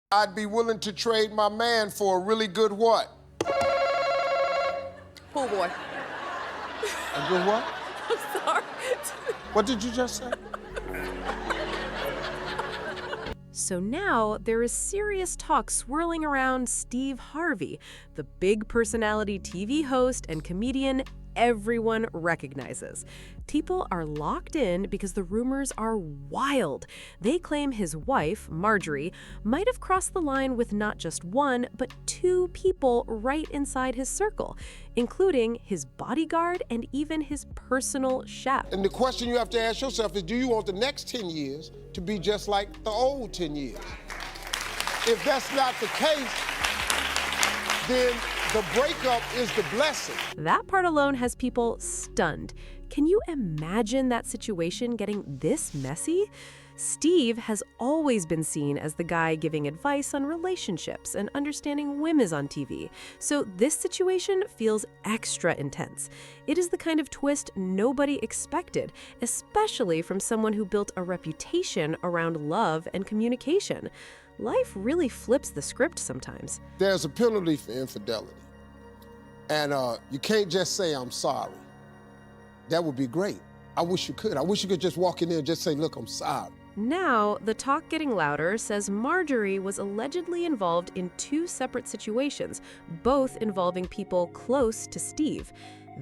I'd be willing to trade my man for a really good what? Pool boy. A good what? I'm sorry. What did you just say? So now there is serious talk swirling around Steve Harvey, the big personality TV host and comedian everyone recognizes. People are locked in because the rumors are wild. They claim his wife, Marjorie, might have crossed the line with not just one, but two people right inside his circle, including his bodyguard and even his personal chef. And the question you have to ask yourself is, do you want the next 10 years to be just like the old 10 years? If that's not the case, then the breakup is the blessing. That part alone has people stunned. Can you imagine that situation getting this messy? Steve has always been seen as the guy giving advice on relationships and understanding women on TV, so this situation feels extra intense. It is the kind of twist nobody expected, especially from someone who built a reputation around love and communication. Life really flips the script sometimes. There's a penalty for infidelity. And you can't just say, I'm sorry. That would be great. I wish you could. I wish you could just walk in there and just say, look, I'm sorry. Now, the talk getting louder says Marjorie was allegedly involved in two separate situations, both involving people close to Steve.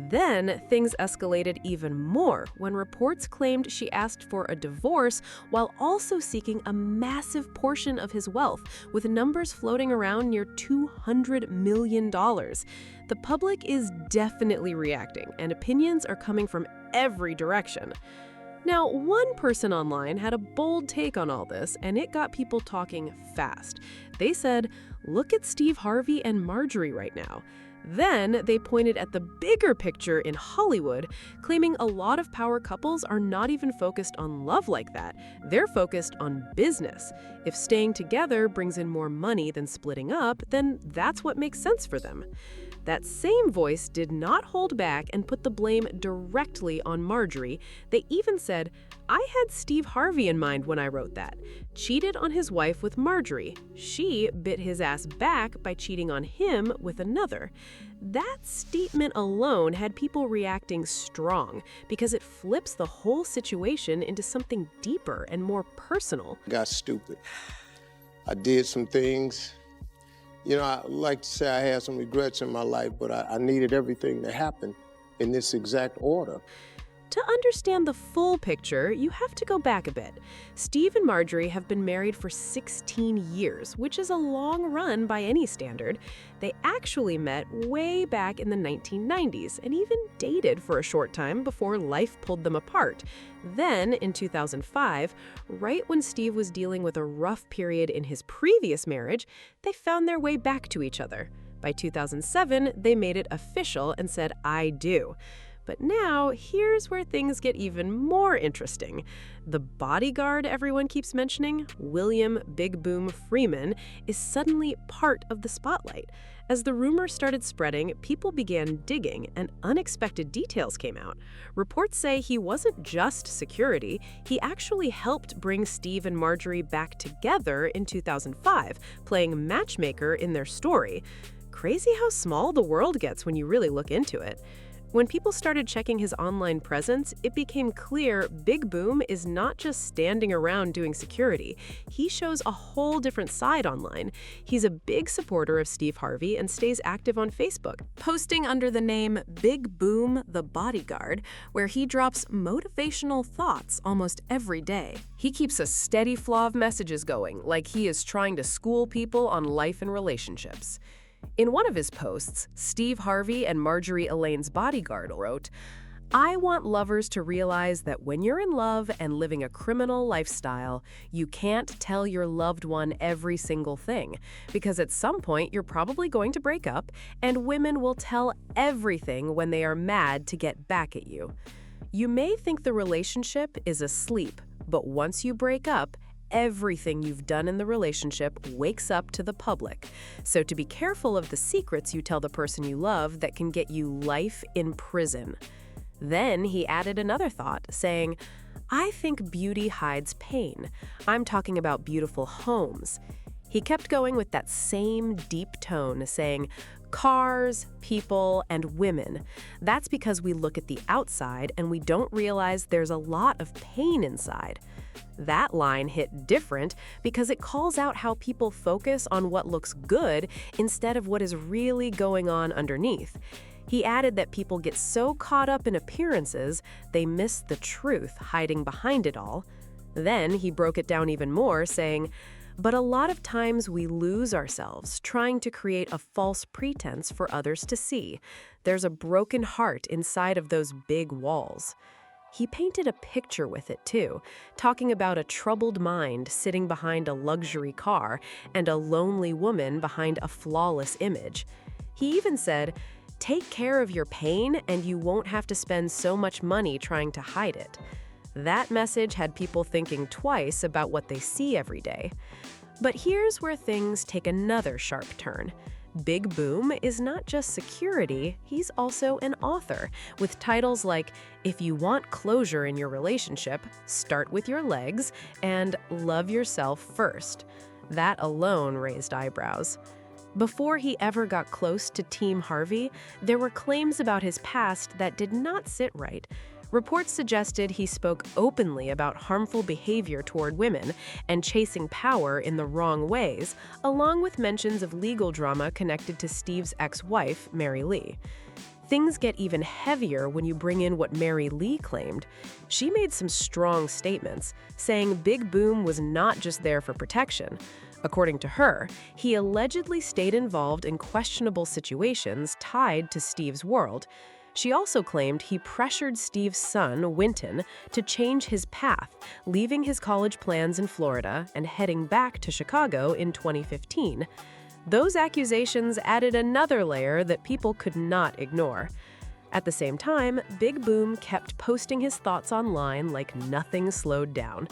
Then, things escalated even more when reports claimed she asked for a divorce while also seeking a massive portion of his wealth, with numbers floating around near $200 million. The public is definitely reacting, and opinions are coming from every direction. Now, one person online had a bold take on all this, and it got people talking fast. They said, look at Steve Harvey and Marjorie right now. Then they pointed at the bigger picture in Hollywood, claiming a lot of power couples are not even focused on love like that. They're focused on business. If staying together brings in more money than splitting up, then that's what makes sense for them. That same voice did not hold back and put the blame directly on Marjorie. They even said, I had Steve Harvey in mind when I wrote that. Cheated on his wife with Marjorie. She bit his ass back by cheating on him with another. That statement alone had people reacting strong because it flips the whole situation into something deeper and more personal. I got stupid. I did some things. You know, I like to say I had some regrets in my life, but I needed everything to happen in this exact order. To understand the full picture, you have to go back a bit. Steve and Marjorie have been married for 16 years, which is a long run by any standard. They actually met way back in the 1990s and even dated for a short time before life pulled them apart. Then, in 2005, right when Steve was dealing with a rough period in his previous marriage, they found their way back to each other. By 2007, they made it official and said, I do. But now, here's where things get even more interesting. The bodyguard everyone keeps mentioning, William Big Boom Freeman, is suddenly part of the spotlight. As the rumor started spreading, people began digging, and unexpected details came out. Reports say he wasn't just security, he actually helped bring Steve and Marjorie back together in 2005, playing matchmaker in their story. Crazy how small the world gets when you really look into it. When people started checking his online presence, it became clear Big Boom is not just standing around doing security. He shows a whole different side online. He's a big supporter of Steve Harvey and stays active on Facebook, posting under the name Big Boom the Bodyguard, where he drops motivational thoughts almost every day. He keeps a steady flow of messages going, like he is trying to school people on life and relationships. In one of his posts, Steve Harvey and Marjorie Elaine's bodyguard wrote, I want lovers to realize that when you're in love and living a criminal lifestyle, you can't tell your loved one every single thing, because at some point you're probably going to break up, and women will tell everything when they are mad to get back at you. You may think the relationship is asleep, but once you break up, everything you've done in the relationship wakes up to the public. So to be careful of the secrets you tell the person you love that can get you life in prison. Then he added another thought, saying, I think beauty hides pain. I'm talking about beautiful homes. He kept going with that same deep tone, saying, cars, people, and women. That's because we look at the outside and we don't realize there's a lot of pain inside. That line hit different because it calls out how people focus on what looks good instead of what is really going on underneath. He added that people get so caught up in appearances, they miss the truth hiding behind it all. Then he broke it down even more, saying, but a lot of times we lose ourselves trying to create a false pretense for others to see. There's a broken heart inside of those big walls. He painted a picture with it too, talking about a troubled mind sitting behind a luxury car and a lonely woman behind a flawless image. He even said, take care of your pain and you won't have to spend so much money trying to hide it. That message had people thinking twice about what they see every day. But here's where things take another sharp turn. Big Boom is not just security, he's also an author, with titles like If You Want Closure in Your Relationship, Start With Your Legs, and Love Yourself First. That alone raised eyebrows. Before he ever got close to Team Harvey, there were claims about his past that did not sit right. Reports suggested he spoke openly about harmful behavior toward women and chasing power in the wrong ways, along with mentions of legal drama connected to Steve's ex-wife, Mary Lee. Things get even heavier when you bring in what Mary Lee claimed. She made some strong statements, saying Big Boom was not just there for protection. According to her, he allegedly stayed involved in questionable situations tied to Steve's world. She also claimed he pressured Steve's son, Winton, to change his path, leaving his college plans in Florida and heading back to Chicago in 2015. Those accusations added another layer that people could not ignore. At the same time, Big Boom kept posting his thoughts online like nothing slowed down.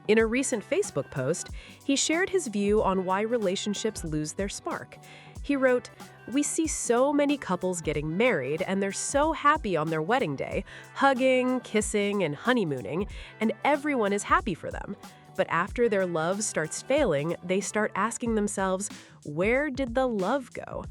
In a recent Facebook post, he shared his view on why relationships lose their spark. He wrote, "We see so many couples getting married and they're so happy on their wedding day, hugging, kissing, and honeymooning, and everyone is happy for them. But after their love starts failing, they start asking themselves, where did the love go?"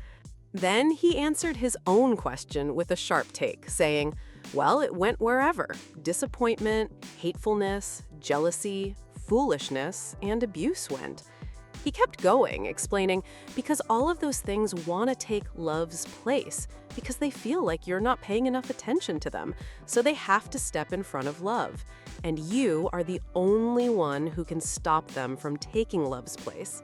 Then he answered his own question with a sharp take, saying, well, it went wherever. Disappointment, hatefulness, jealousy, foolishness, and abuse went. He kept going, explaining, because all of those things want to take love's place, because they feel like you're not paying enough attention to them, so they have to step in front of love. And you are the only one who can stop them from taking love's place.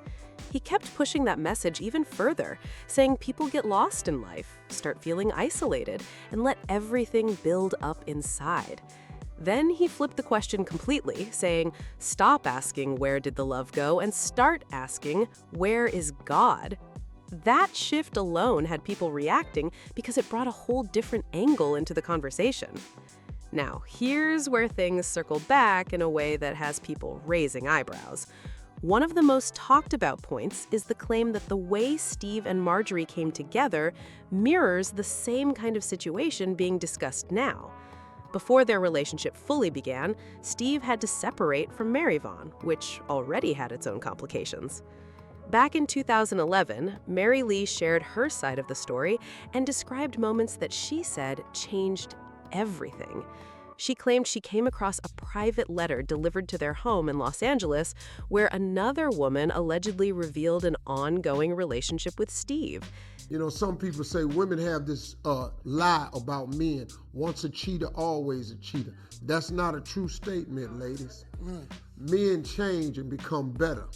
He kept pushing that message even further, saying people get lost in life, start feeling isolated, and let everything build up inside. Then he flipped the question completely, saying, stop asking where did the love go and start asking, where is God? That shift alone had people reacting because it brought a whole different angle into the conversation. Now, here's where things circle back in a way that has people raising eyebrows. One of the most talked about points is the claim that the way Steve and Marjorie came together mirrors the same kind of situation being discussed now. Before their relationship fully began, Steve had to separate from Mary Vaughn, which already had its own complications. Back in 2011, Mary Lee shared her side of the story and described moments that she said changed everything. She claimed she came across a private letter delivered to their home in Los Angeles where another woman allegedly revealed an ongoing relationship with Steve. You know, some people say women have this lie about men. Once a cheater, always a cheater. That's not a true statement, ladies. Men change and become better.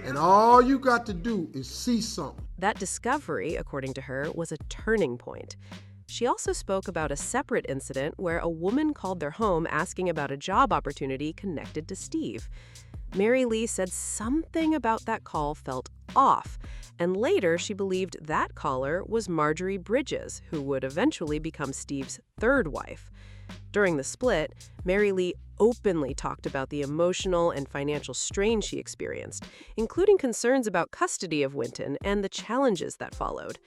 And all you got to do is see something. That discovery, according to her, was a turning point. She also spoke about a separate incident where a woman called their home asking about a job opportunity connected to Steve. Mary Lee said something about that call felt off, and later she believed that caller was Marjorie Bridges, who would eventually become Steve's third wife. During the split, Mary Lee openly talked about the emotional and financial strain she experienced, including concerns about custody of Winton and the challenges that followed.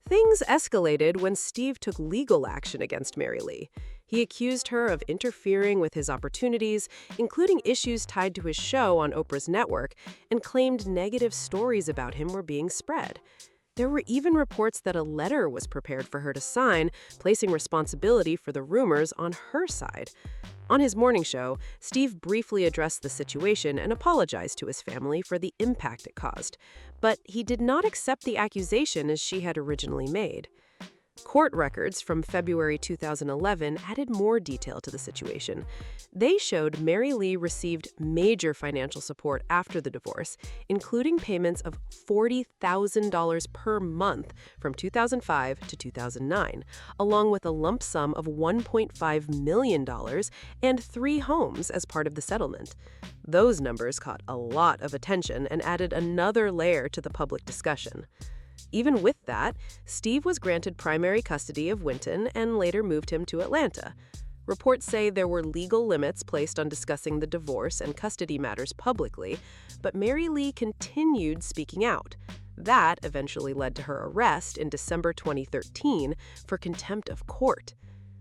Things escalated when Steve took legal action against Mary Lee. He accused her of interfering with his opportunities, including issues tied to his show on Oprah's network, and claimed negative stories about him were being spread. There were even reports that a letter was prepared for her to sign, placing responsibility for the rumors on her side. On his morning show, Steve briefly addressed the situation and apologized to his family for the impact it caused. But he did not accept the accusation as she had originally made. Court records from February 2011 added more detail to the situation. They showed Mary Lee received major financial support after the divorce, including payments of $40,000 per month from 2005 to 2009, along with a lump sum of $1.5 million and 3 homes as part of the settlement. Those numbers caught a lot of attention and added another layer to the public discussion. Even with that, Steve was granted primary custody of Winton and later moved him to Atlanta. Reports say there were legal limits placed on discussing the divorce and custody matters publicly, but Mary Lee continued speaking out. That eventually led to her arrest in December 2013 for contempt of court.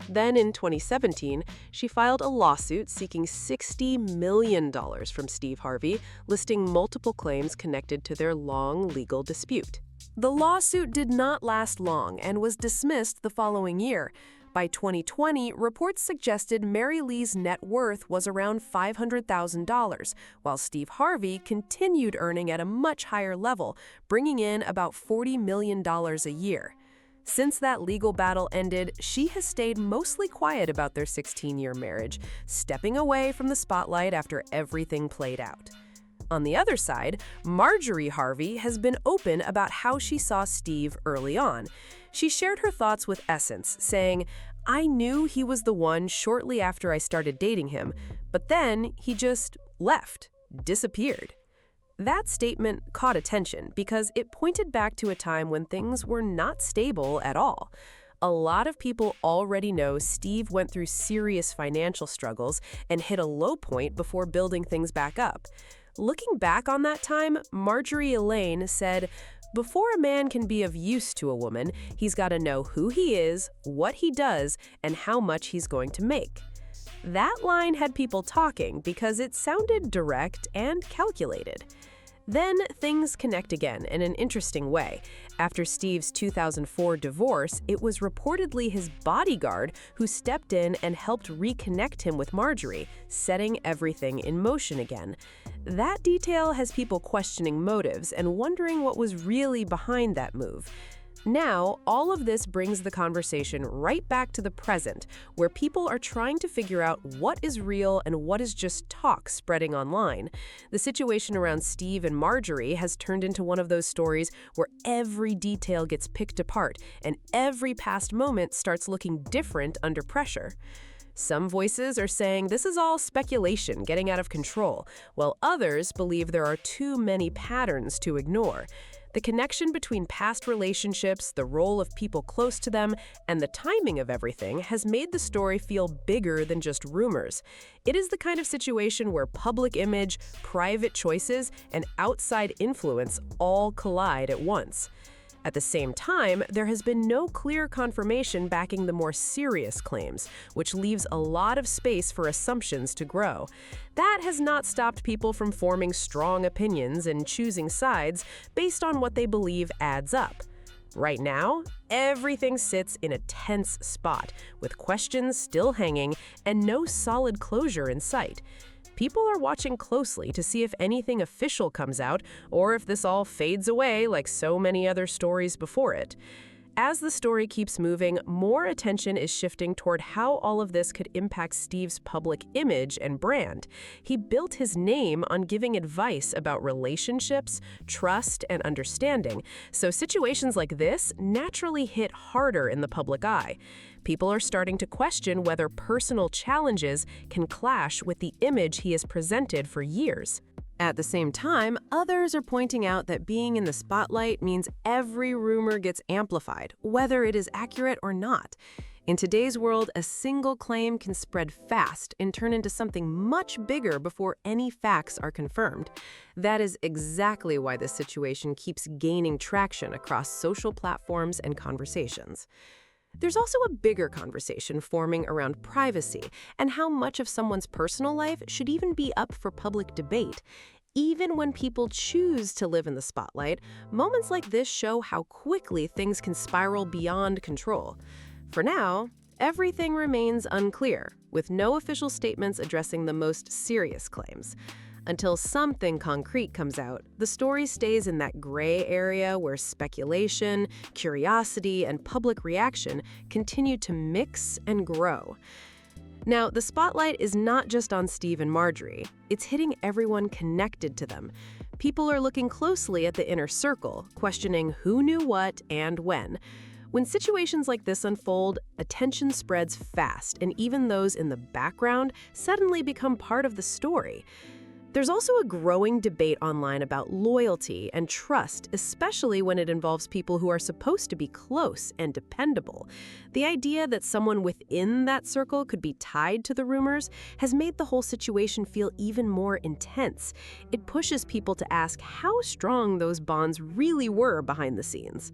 Then in 2017, she filed a lawsuit seeking $60 million from Steve Harvey, listing multiple claims connected to their long legal dispute. The lawsuit did not last long and was dismissed the following year. By 2020, reports suggested Mary Lee's net worth was around $500,000, while Steve Harvey continued earning at a much higher level, bringing in about $40 million a year. Since that legal battle ended, she has stayed mostly quiet about their 16-year marriage, stepping away from the spotlight after everything played out. On the other side, Marjorie Harvey has been open about how she saw Steve early on. She shared her thoughts with Essence, saying, "I knew he was the one shortly after I started dating him, but then he just left, disappeared." That statement caught attention because it pointed back to a time when things were not stable at all. A lot of people already know Steve went through serious financial struggles and hit a low point before building things back up. Looking back on that time, Marjorie Elaine said, "Before a man can be of use to a woman, he's got to know who he is, what he does, and how much he's going to make." That line had people talking because it sounded direct and calculated. Then things connect again in an interesting way. After Steve's 2004 divorce, it was reportedly his bodyguard who stepped in and helped reconnect him with Marjorie, setting everything in motion again. That detail has people questioning motives and wondering what was really behind that move. Now, all of this brings the conversation right back to the present, where people are trying to figure out what is real and what is just talk spreading online. The situation around Steve and Marjorie has turned into one of those stories where every detail gets picked apart and every past moment starts looking different under pressure. Some voices are saying this is all speculation getting out of control, while others believe there are too many patterns to ignore. The connection between past relationships, the role of people close to them, and the timing of everything has made the story feel bigger than just rumors. It is the kind of situation where public image, private choices, and outside influence all collide at once. At the same time, there has been no clear confirmation backing the more serious claims, which leaves a lot of space for assumptions to grow. That has not stopped people from forming strong opinions and choosing sides based on what they believe adds up. Right now, everything sits in a tense spot, with questions still hanging and no solid closure in sight. People are watching closely to see if anything official comes out or if this all fades away like so many other stories before it. As the story keeps moving, more attention is shifting toward how all of this could impact Steve's public image and brand. He built his name on giving advice about relationships, trust, and understanding, so situations like this naturally hit harder in the public eye. People are starting to question whether personal challenges can clash with the image he has presented for years. At the same time, others are pointing out that being in the spotlight means every rumor gets amplified, whether it is accurate or not. In today's world, a single claim can spread fast and turn into something much bigger before any facts are confirmed. That is exactly why this situation keeps gaining traction across social platforms and conversations. There's also a bigger conversation forming around privacy and how much of someone's personal life should even be up for public debate. Even when people choose to live in the spotlight, moments like this show how quickly things can spiral beyond control. For now, everything remains unclear, with no official statements addressing the most serious claims. Until something concrete comes out, the story stays in that gray area where speculation, curiosity, and public reaction continue to mix and grow. Now, the spotlight is not just on Steve and Marjorie. It's hitting everyone connected to them. People are looking closely at the inner circle, questioning who knew what and when. When situations like this unfold, attention spreads fast, and even those in the background suddenly become part of the story. There's also a growing debate online about loyalty and trust, especially when it involves people who are supposed to be close and dependable. The idea that someone within that circle could be tied to the rumors has made the whole situation feel even more intense. It pushes people to ask how strong those bonds really were behind the scenes.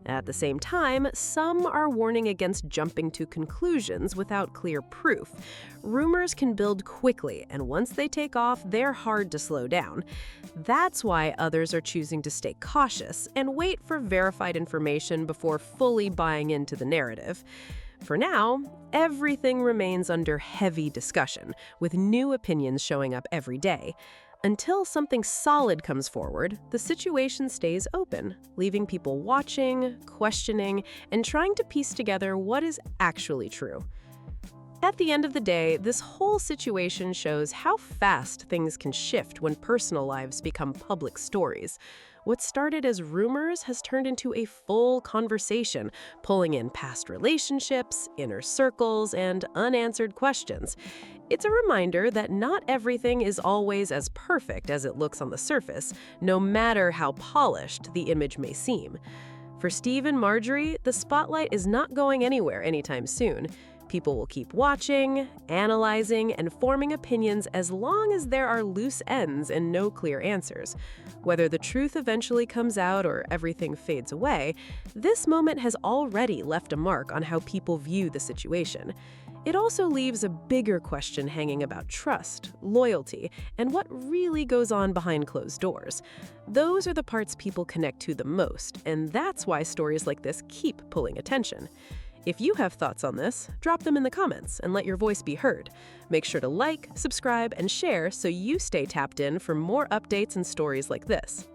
At the same time, some are warning against jumping to conclusions without clear proof. Rumors can build quickly, and once they take off, they're hard to slow down. That's why others are choosing to stay cautious and wait for verified information before fully buying into the narrative. For now, everything remains under heavy discussion, with new opinions showing up every day. Until something solid comes forward, the situation stays open, leaving people watching, questioning, and trying to piece together what is actually true. At the end of the day, this whole situation shows how fast things can shift when personal lives become public stories. What started as rumors has turned into a full conversation, pulling in past relationships, inner circles, and unanswered questions. It's a reminder that not everything is always as perfect as it looks on the surface, no matter how polished the image may seem. For Steve and Marjorie, the spotlight is not going anywhere anytime soon. People will keep watching, analyzing, and forming opinions as long as there are loose ends and no clear answers. Whether the truth eventually comes out or everything fades away, this moment has already left a mark on how people view the situation. It also leaves a bigger question hanging about trust, loyalty, and what really goes on behind closed doors. Those are the parts people connect to the most, and that's why stories like this keep pulling attention. If you have thoughts on this, drop them in the comments and let your voice be heard. Make sure to like, subscribe, and share so you stay tapped in for more updates and stories like this.